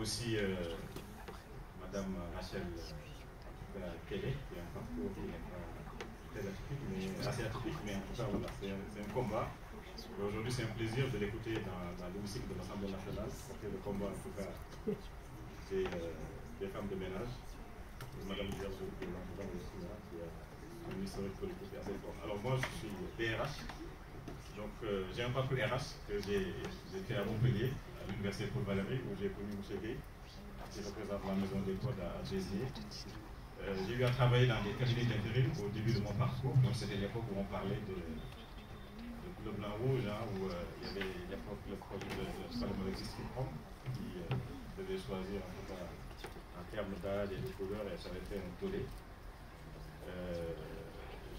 aussi Madame Rachel Kelly, qui a un parcours qui n'est pas très atypique, mais assez atypique, mais en tout cas, voilà, c'est un combat. Aujourd'hui, c'est un plaisir de l'écouter dans l'hémicycle de l'Assemblée nationale, parce que le combat, en tout cas, c'est des femmes de ménage. Madame Dierzo, qui est aussi là, qui a un historique politique assez fort. Alors moi, je suis DRH, donc j'ai un parcours RH que j'ai fait à Montpellier, à l'université Paul Valéry, où j'ai connu M. Gay, qui représente la maison des codes à Béziers. J'ai eu à travailler dans des cabinets d'intérim au début de mon parcours, donc c'était l'époque où on parlait de bleu, blanc, rouge, hein, où il y avait l'époque le projet de Palomolexis qui devait choisir en tout cas en termes d'âge et de couleur, et ça avait fait un tollé.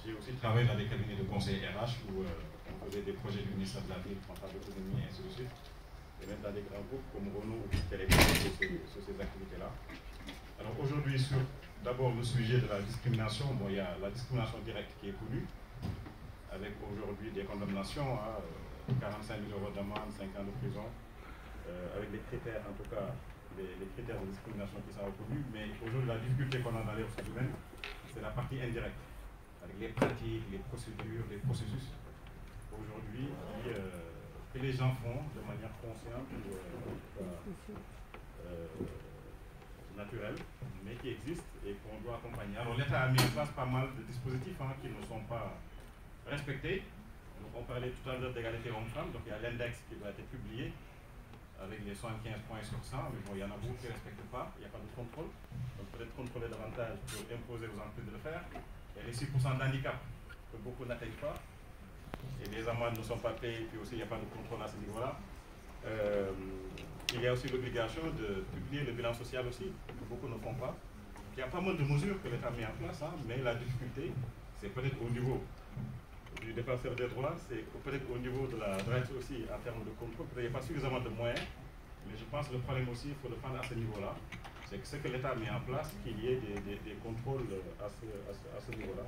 J'ai aussi travaillé dans des cabinets de conseil RH où on faisait des projets du ministère de la Ville, contrat d'autonomie, et ainsi de suite. Et même dans des grands groupes comme Renault ou Télécom sur ces activités-là. Alors aujourd'hui, sur d'abord le sujet de la discrimination, bon, il y a la discrimination directe qui est connue, avec aujourd'hui des condamnations à 45 000 € d'amende, 5 ans de prison, avec des critères, en tout cas, les critères de discrimination qui sont reconnus. Mais aujourd'hui, la difficulté qu'on a dans les ressources humaines, c'est la partie indirecte, avec les pratiques, les procédures, les processus, aujourd'hui, que les gens font de manière consciente ou naturelle, mais qui existent et qu'on doit accompagner. Alors l'État a mis en place pas mal de dispositifs qui ne sont pas respectés. Donc on parlait tout à l'heure d'égalité homme-femme, donc il y a l'index qui doit être publié avec les 75 points sur 100, mais bon, il y en a beaucoup qui ne respectent pas, il n'y a pas de contrôle. Donc peut-être contrôler davantage pour imposer aux entreprises de le faire. Il y a les 6% d'handicap que beaucoup n'atteignent pas. Et les amendes ne sont pas payées, puis aussi il n'y a pas de contrôle à ce niveau-là. Il y a aussi l'obligation de publier le bilan social aussi, que beaucoup ne font pas. Il y a pas mal de mesures que l'État a mis en place, mais la difficulté, c'est peut-être au niveau du défenseur des droits, c'est peut-être au niveau de la direction aussi en termes de contrôle. Peut-être qu'il n'y a pas suffisamment de moyens, mais je pense que le problème aussi, il faut le prendre à ce niveau-là. C'est que ce que l'État a mis en place, qu'il y ait des contrôles à ce niveau-là,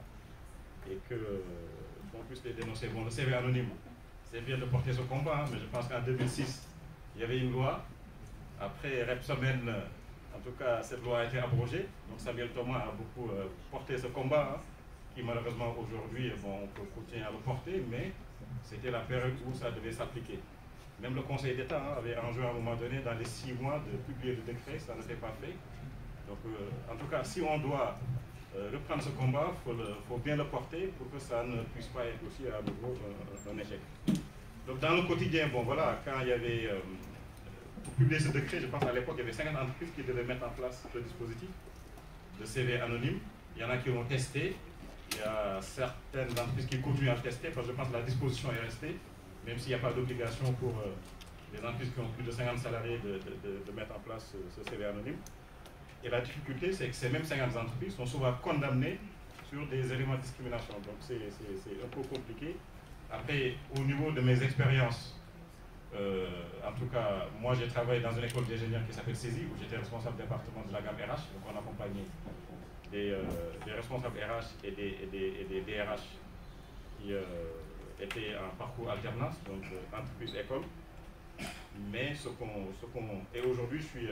et qu'on puisse les dénoncer. Bon, le CV anonyme, c'est bien de porter ce combat, mais je pense qu'en 2006, il y avait une loi. Après Repsamen, en tout cas, cette loi a été abrogée. Donc Samuel Thomas a beaucoup porté ce combat, qui malheureusement aujourd'hui, bon, on peut continuer à le porter, mais c'était la période où ça devait s'appliquer. Même le Conseil d'État avait enjoint à un moment donné, dans les 6 mois, de publier le décret, ça ne s'est pas fait. Donc en tout cas, si on doit reprendre ce combat, il faut bien le porter pour que ça ne puisse pas être aussi à nouveau un échec. Donc dans le quotidien, bon voilà, quand il y avait, pour publier ce décret, je pense à l'époque, il y avait 50 entreprises qui devaient mettre en place le dispositif de CV anonyme. Il y en a qui ont testé, il y a certaines entreprises qui continuent à tester, parce que je pense que la disposition est restée, même s'il n'y a pas d'obligation pour les entreprises qui ont plus de 50 salariés de mettre en place ce CV anonyme. Et la difficulté, c'est que ces mêmes 50 entreprises sont souvent condamnées sur des éléments de discrimination. Donc c'est un peu compliqué. Après, au niveau de mes expériences, en tout cas, moi j'ai travaillé dans une école d'ingénieurs qui s'appelle CESI, où j'étais responsable du département de la gamme RH. Donc on accompagnait des responsables RH et des DRH qui étaient en parcours alternance, donc entreprise-école. Mais et aujourd'hui, je suis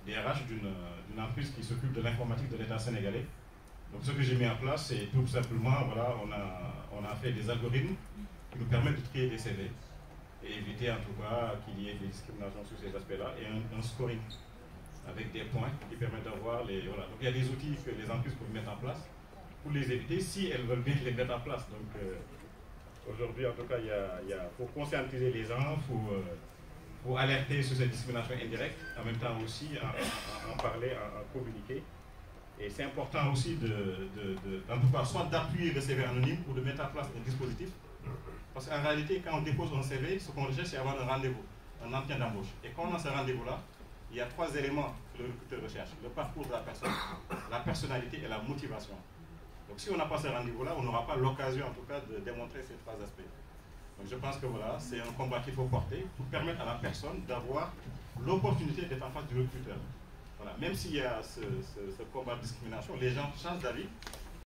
DRH d'une entreprise qui s'occupe de l'informatique de l'État sénégalais. Donc ce que j'ai mis en place, c'est tout simplement, voilà, on a fait des algorithmes qui nous permettent de trier des CV et éviter en tout cas qu'il y ait des discriminations sur ces aspects-là, et un scoring avec des points qui permettent d'avoir les... Voilà. Donc il y a des outils que les entreprises peuvent mettre en place pour les éviter si elles veulent bien les mettre en place. Donc aujourd'hui, en tout cas, il faut conscientiser les gens, faut alerter sur cette discrimination indirecte, en même temps aussi en parler, en communiquer. Et c'est important aussi en tout cas, soit d'appuyer le CV anonyme ou de mettre en place un dispositif. Parce qu'en réalité, quand on dépose un CV, ce qu'on recherche, c'est avoir un rendez-vous, un entretien d'embauche. Et quand on a ce rendez-vous-là, il y a 3 éléments que le recruteur recherche: le parcours de la personne, la personnalité et la motivation. Donc si on n'a pas ce rendez-vous-là, on n'aura pas l'occasion en tout cas de démontrer ces 3 aspects. Donc je pense que voilà, c'est un combat qu'il faut porter pour permettre à la personne d'avoir l'opportunité d'être en face du recruteur. Voilà. Même s'il y a ce combat de discrimination, les gens changent d'avis